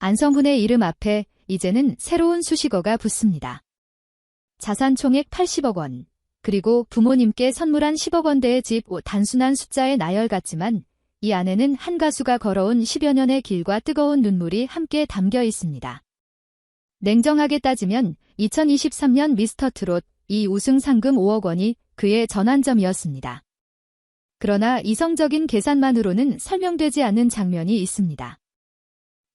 안성훈의 이름 앞에 이제는 새로운 수식어가 붙습니다. 자산 총액 80억 원, 그리고 부모님께 선물한 10억 원대의 집. 단순한 숫자의 나열 같지만 이 안에는 한 가수가 걸어온 10여 년의 길과 뜨거운 눈물이 함께 담겨 있습니다. 냉정하게 따지면 2023년 미스터트롯 이 우승 상금 5억 원이 그의 전환점이었습니다. 그러나 이성적인 계산만으로는 설명되지 않는 장면이 있습니다.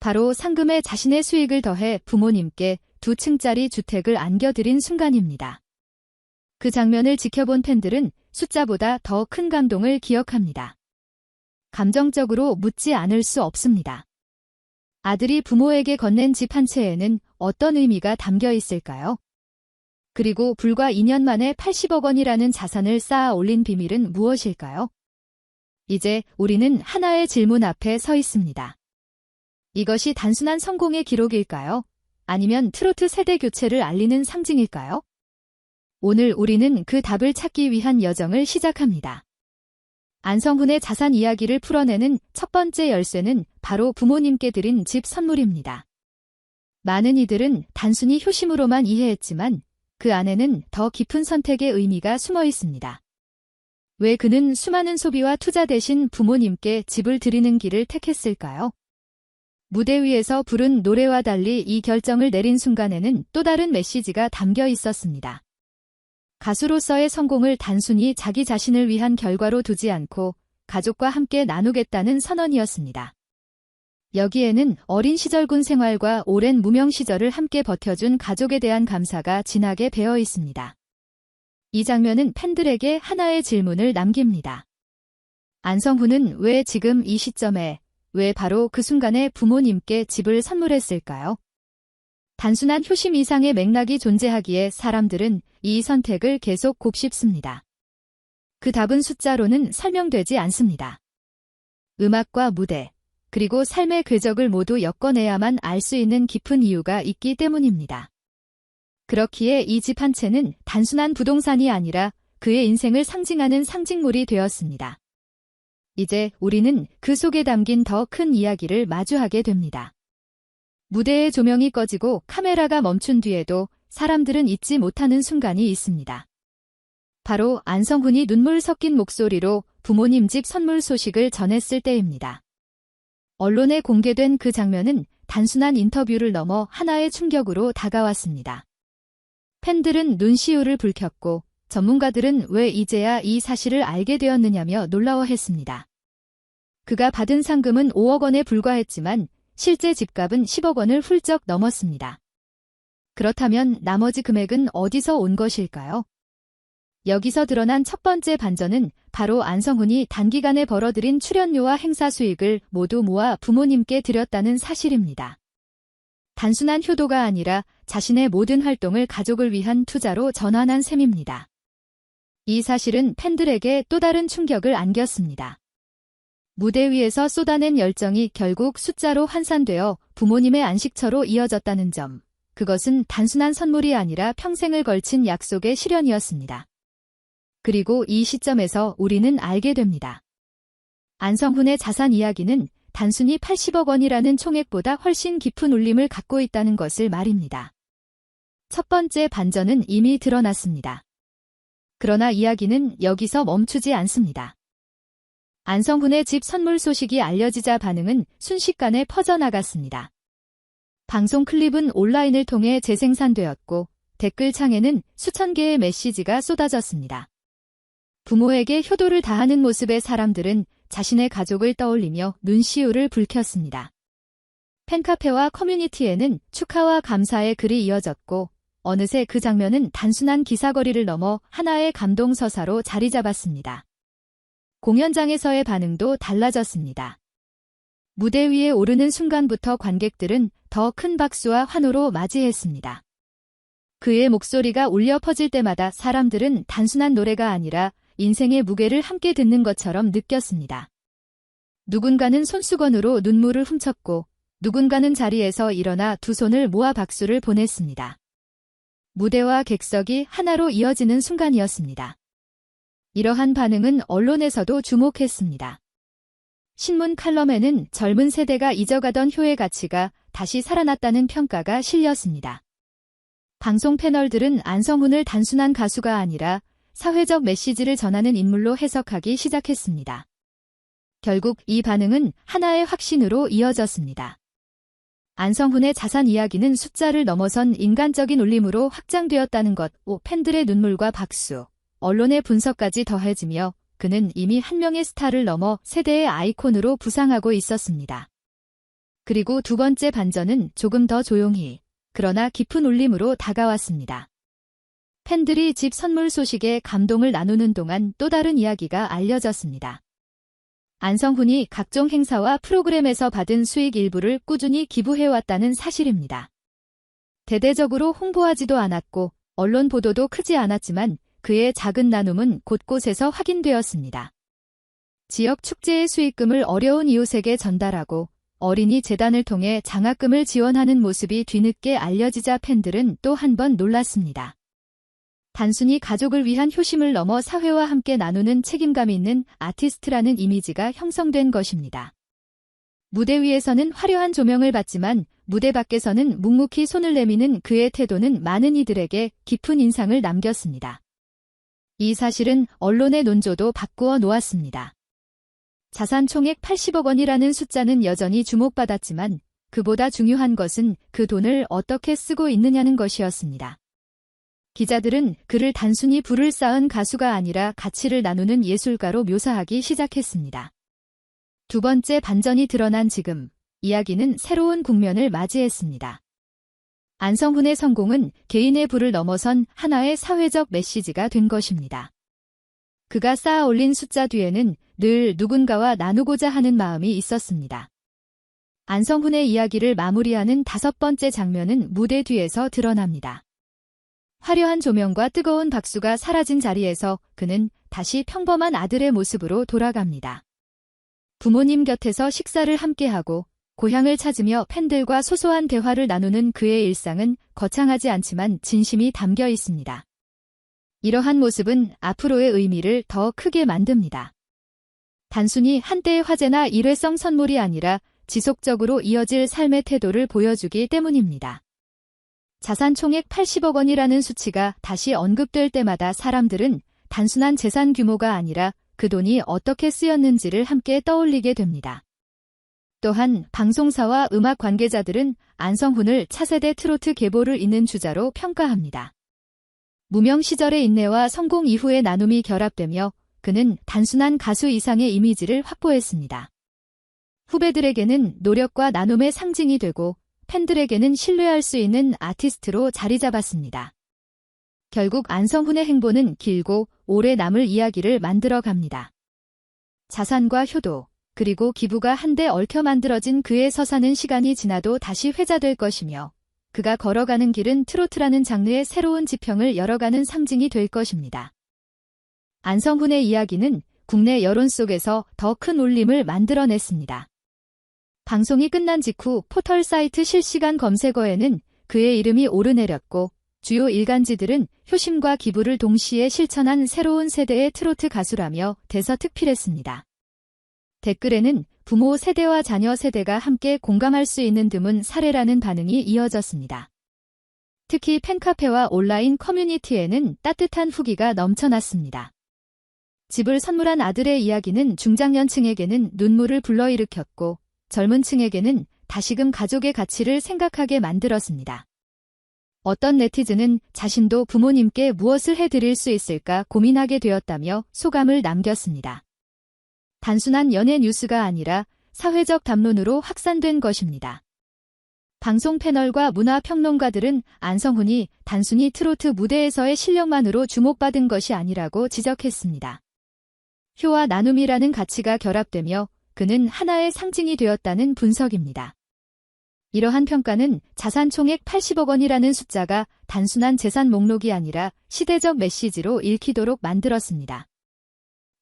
바로 상금에 자신의 수익을 더해 부모님께 2층짜리 주택을 안겨드린 순간입니다. 그 장면을 지켜본 팬들은 숫자보다 더 큰 감동을 기억합니다. 감정적으로 묻지 않을 수 없습니다. 아들이 부모에게 건넨 집 한 채에는 어떤 의미가 담겨 있을까요? 그리고 불과 2년 만에 80억 원이라는 자산을 쌓아 올린 비밀은 무엇일까요? 이제 우리는 하나의 질문 앞에 서 있습니다. 이것이 단순한 성공의 기록일까요? 아니면 트로트 세대 교체를 알리는 상징일까요? 오늘 우리는 그 답을 찾기 위한 여정을 시작합니다. 안성훈의 자산 이야기를 풀어내는 첫 번째 열쇠는 바로 부모님께 드린 집 선물입니다. 많은 이들은 단순히 효심으로만 이해했지만 그 안에는 더 깊은 선택의 의미가 숨어 있습니다. 왜 그는 수많은 소비와 투자 대신 부모님께 집을 드리는 길을 택했을까요? 무대 위에서 부른 노래와 달리 이 결정을 내린 순간에는 또 다른 메시지가 담겨 있었습니다. 가수로서의 성공을 단순히 자기 자신을 위한 결과로 두지 않고 가족과 함께 나누겠다는 선언이었습니다. 여기에는 어린 시절 군 생활과 오랜 무명 시절을 함께 버텨준 가족에 대한 감사가 진하게 배어 있습니다. 이 장면은 팬들에게 하나의 질문을 남깁니다. 안성훈은 왜 지금 이 시점에, 왜 바로 그 순간에 부모님께 집을 선물했을까요? 단순한 효심 이상의 맥락이 존재하기에 사람들은 이 선택을 계속 곱씹습니다. 그 답은 숫자로는 설명되지 않습니다. 음악과 무대, 그리고 삶의 궤적을 모두 엮어내야만 알 수 있는 깊은 이유가 있기 때문입니다. 그렇기에 이 집 한 채는 단순한 부동산이 아니라 그의 인생을 상징하는 상징물이 되었습니다. 이제 우리는 그 속에 담긴 더 큰 이야기를 마주하게 됩니다. 무대의 조명이 꺼지고 카메라가 멈춘 뒤에도 사람들은 잊지 못하는 순간이 있습니다. 바로 안성훈이 눈물 섞인 목소리로 부모님 집 선물 소식을 전했을 때입니다. 언론에 공개된 그 장면은 단순한 인터뷰를 넘어 하나의 충격으로 다가왔습니다. 팬들은 눈시울을 붉혔고 전문가들은 왜 이제야 이 사실을 알게 되었느냐며 놀라워했습니다. 그가 받은 상금은 5억 원에 불과했지만 실제 집값은 10억 원을 훌쩍 넘었습니다. 그렇다면 나머지 금액은 어디서 온 것일까요? 여기서 드러난 첫 번째 반전은 바로 안성훈이 단기간에 벌어들인 출연료와 행사 수익을 모두 모아 부모님께 드렸다는 사실입니다. 단순한 효도가 아니라 자신의 모든 활동을 가족을 위한 투자로 전환한 셈입니다. 이 사실은 팬들에게 또 다른 충격을 안겼습니다. 무대 위에서 쏟아낸 열정이 결국 숫자로 환산되어 부모님의 안식처로 이어졌다는 점, 그것은 단순한 선물이 아니라 평생을 걸친 약속의 실현이었습니다. 그리고 이 시점에서 우리는 알게 됩니다. 안성훈의 자산 이야기는 단순히 80억 원이라는 총액보다 훨씬 깊은 울림을 갖고 있다는 것을 말입니다. 첫 번째 반전은 이미 드러났습니다. 그러나 이야기는 여기서 멈추지 않습니다. 안성훈의 집 선물 소식이 알려지자 반응은 순식간에 퍼져나갔습니다. 방송 클립은 온라인을 통해 재생산되었고 댓글창에는 수천 개의 메시지가 쏟아졌습니다. 부모에게 효도를 다하는 모습의 사람들은 자신의 가족을 떠올리며 눈시울을 붉혔습니다. 팬카페와 커뮤니티에는 축하와 감사의 글이 이어졌고 어느새 그 장면은 단순한 기사거리를 넘어 하나의 감동서사로 자리 잡았습니다. 공연장에서의 반응도 달라졌습니다. 무대 위에 오르는 순간부터 관객들은 더 큰 박수와 환호로 맞이했습니다. 그의 목소리가 울려 퍼질 때마다 사람들은 단순한 노래가 아니라 인생의 무게를 함께 듣는 것처럼 느꼈습니다. 누군가는 손수건으로 눈물을 훔쳤고 누군가는 자리에서 일어나 두 손을 모아 박수를 보냈습니다. 무대와 객석이 하나로 이어지는 순간이었습니다. 이러한 반응은 언론에서도 주목했습니다. 신문 칼럼에는 젊은 세대가 잊어가던 효의 가치가 다시 살아났다는 평가가 실렸습니다. 방송 패널들은 안성훈을 단순한 가수가 아니라 사회적 메시지를 전하는 인물로 해석하기 시작했습니다. 결국 이 반응은 하나의 확신으로 이어졌습니다. 안성훈의 자산 이야기는 숫자를 넘어선 인간적인 울림으로 확장되었다는 것, 팬들의 눈물과 박수, 언론의 분석까지 더해지며 그는 이미 한 명의 스타를 넘어 세대의 아이콘으로 부상하고 있었습니다. 그리고 두 번째 반전은 조금 더 조용히, 그러나 깊은 울림으로 다가왔습니다. 팬들이 집 선물 소식에 감동을 나누는 동안 또 다른 이야기가 알려졌습니다. 안성훈이 각종 행사와 프로그램에서 받은 수익 일부를 꾸준히 기부해왔다는 사실입니다. 대대적으로 홍보하지도 않았고 언론 보도도 크지 않았지만 그의 작은 나눔은 곳곳에서 확인되었습니다. 지역 축제의 수익금을 어려운 이웃에게 전달하고 어린이 재단을 통해 장학금을 지원하는 모습이 뒤늦게 알려지자 팬들은 또 한 번 놀랐습니다. 단순히 가족을 위한 효심을 넘어 사회와 함께 나누는 책임감이 있는 아티스트라는 이미지가 형성된 것입니다. 무대 위에서는 화려한 조명을 받지만 무대 밖에서는 묵묵히 손을 내미는 그의 태도는 많은 이들에게 깊은 인상을 남겼습니다. 이 사실은 언론의 논조도 바꾸어 놓았습니다. 자산 총액 80억 원이라는 숫자는 여전히 주목받았지만 그보다 중요한 것은 그 돈을 어떻게 쓰고 있느냐는 것이었습니다. 기자들은 그를 단순히 부를 쌓은 가수가 아니라 가치를 나누는 예술가로 묘사하기 시작했습니다. 두 번째 반전이 드러난 지금, 이야기는 새로운 국면을 맞이했습니다. 안성훈의 성공은 개인의 부를 넘어선 하나의 사회적 메시지가 된 것입니다. 그가 쌓아 올린 숫자 뒤에는 늘 누군가와 나누고자 하는 마음이 있었습니다. 안성훈의 이야기를 마무리하는 다섯 번째 장면은 무대 뒤에서 드러납니다. 화려한 조명과 뜨거운 박수가 사라진 자리에서 그는 다시 평범한 아들의 모습으로 돌아갑니다. 부모님 곁에서 식사를 함께하고 고향을 찾으며 팬들과 소소한 대화를 나누는 그의 일상은 거창하지 않지만 진심이 담겨 있습니다. 이러한 모습은 앞으로의 의미를 더 크게 만듭니다. 단순히 한때의 화제나 일회성 선물이 아니라 지속적으로 이어질 삶의 태도를 보여주기 때문입니다. 자산 총액 80억 원이라는 수치가 다시 언급될 때마다 사람들은 단순한 재산 규모가 아니라 그 돈이 어떻게 쓰였는지를 함께 떠올리게 됩니다. 또한 방송사와 음악 관계자들은 안성훈을 차세대 트로트 계보를 잇는 주자로 평가합니다. 무명 시절의 인내와 성공 이후의 나눔이 결합되며 그는 단순한 가수 이상의 이미지를 확보했습니다. 후배들에게는 노력과 나눔의 상징이 되고 팬들에게는 신뢰할 수 있는 아티스트로 자리 잡았습니다. 결국 안성훈의 행보는 길고 오래 남을 이야기를 만들어 갑니다. 자산과 효도, 그리고 기부가 한데 얽혀 만들어진 그의 서사는 시간이 지나도 다시 회자될 것이며 그가 걸어가는 길은 트로트라는 장르의 새로운 지평을 열어가는 상징이 될 것입니다. 안성훈의 이야기는 국내 여론 속에서 더 큰 울림을 만들어냈습니다. 방송이 끝난 직후 포털 사이트 실시간 검색어에는 그의 이름이 오르내렸고 주요 일간지들은 효심과 기부를 동시에 실천한 새로운 세대의 트로트 가수라며 대서특필했습니다. 댓글에는 부모 세대와 자녀 세대가 함께 공감할 수 있는 드문 사례라는 반응이 이어졌습니다. 특히 팬카페와 온라인 커뮤니티에는 따뜻한 후기가 넘쳐났습니다. 집을 선물한 아들의 이야기는 중장년층에게는 눈물을 불러일으켰고 젊은 층에게는 다시금 가족의 가치를 생각하게 만들었습니다. 어떤 네티즌은 자신도 부모님께 무엇을 해드릴 수 있을까 고민하게 되었다며 소감을 남겼습니다. 단순한 연예 뉴스가 아니라 사회적 담론으로 확산된 것입니다. 방송 패널과 문화 평론가들은 안성훈이 단순히 트로트 무대에서의 실력만으로 주목받은 것이 아니라고 지적했습니다. 효와 나눔이라는 가치가 결합되며 그는 하나의 상징이 되었다는 분석입니다. 이러한 평가는 자산 총액 80억 원이라는 숫자가 단순한 재산 목록이 아니라 시대적 메시지로 읽히도록 만들었습니다.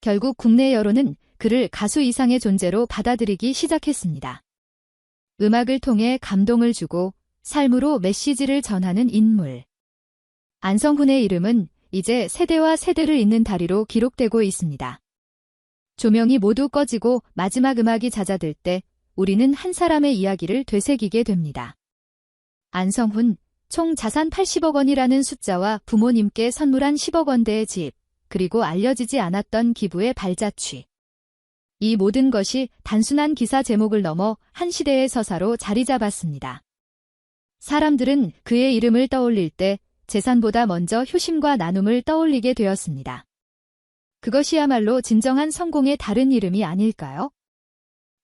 결국 국내 여론은 그를 가수 이상의 존재로 받아들이기 시작했습니다. 음악을 통해 감동을 주고 삶으로 메시지를 전하는 인물. 안성훈의 이름은 이제 세대와 세대를 잇는 다리로 기록되고 있습니다. 조명이 모두 꺼지고 마지막 음악이 잦아들 때 우리는 한 사람의 이야기를 되새기게 됩니다. 안성훈, 총 자산 80억 원이라는 숫자와 부모님께 선물한 10억 원대의 집, 그리고 알려지지 않았던 기부의 발자취. 이 모든 것이 단순한 기사 제목을 넘어 한 시대의 서사로 자리 잡았습니다. 사람들은 그의 이름을 떠올릴 때 재산보다 먼저 효심과 나눔을 떠올리게 되었습니다. 그것이야말로 진정한 성공의 다른 이름이 아닐까요?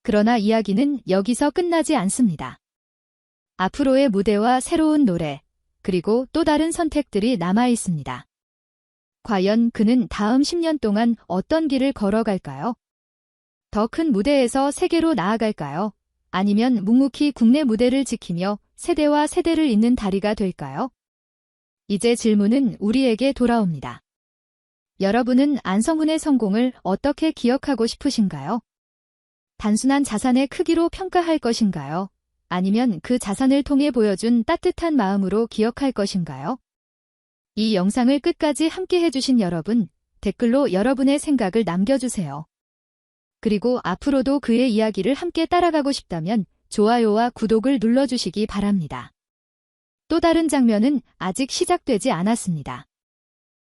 그러나 이야기는 여기서 끝나지 않습니다. 앞으로의 무대와 새로운 노래, 그리고 또 다른 선택들이 남아 있습니다. 과연 그는 다음 10년 동안 어떤 길을 걸어갈까요? 더 큰 무대에서 세계로 나아갈까요? 아니면 묵묵히 국내 무대를 지키며 세대와 세대를 잇는 다리가 될까요? 이제 질문은 우리에게 돌아옵니다. 여러분은 안성훈의 성공을 어떻게 기억하고 싶으신가요? 단순한 자산의 크기로 평가할 것인가요? 아니면 그 자산을 통해 보여준 따뜻한 마음으로 기억할 것인가요? 이 영상을 끝까지 함께 해주신 여러분, 댓글로 여러분의 생각을 남겨주세요. 그리고 앞으로도 그의 이야기를 함께 따라가고 싶다면 좋아요와 구독을 눌러주시기 바랍니다. 또 다른 장면은 아직 시작되지 않았습니다.